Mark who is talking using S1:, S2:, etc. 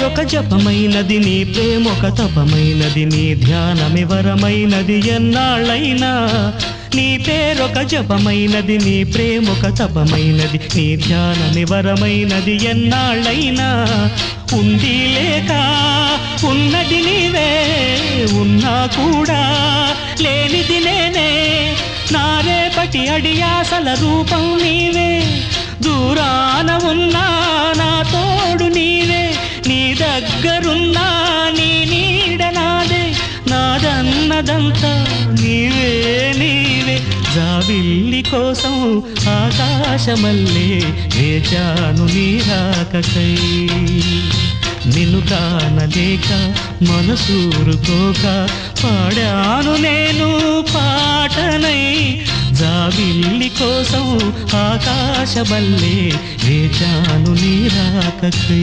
S1: పేరొక జపమైనది నీ ప్రేమొక తపమైనది నీ ధ్యానమే వరమైనది ఎన్నాళ్ళైనా నీ పేరొక జపమైనది నీ ప్రేమొక తపమైనది నీ ధ్యానమే వరమైనది ఎన్నాళ్ళైనా ఉంది లేక ఉన్నది నీవే ఉన్నా కూడా లేనిది నేనే నా రేపటి అడియాసల రూపం నీవే దూరాన ఉన్నా నా తోడు నీవే నీ దగ్గరున్నా నీ నీడ నాదే నాదన్నదంతా నీవే నీవే జాబిల్లి కోసం ఆకాశమల్లే వేచాను నీ రాకకై నిన్ను కానలేక మనసూరుకోక పాడాను నేను పాటనై జాబిల్లి కోసం ఆకాశమల్లే వేచాను నీ రాకకై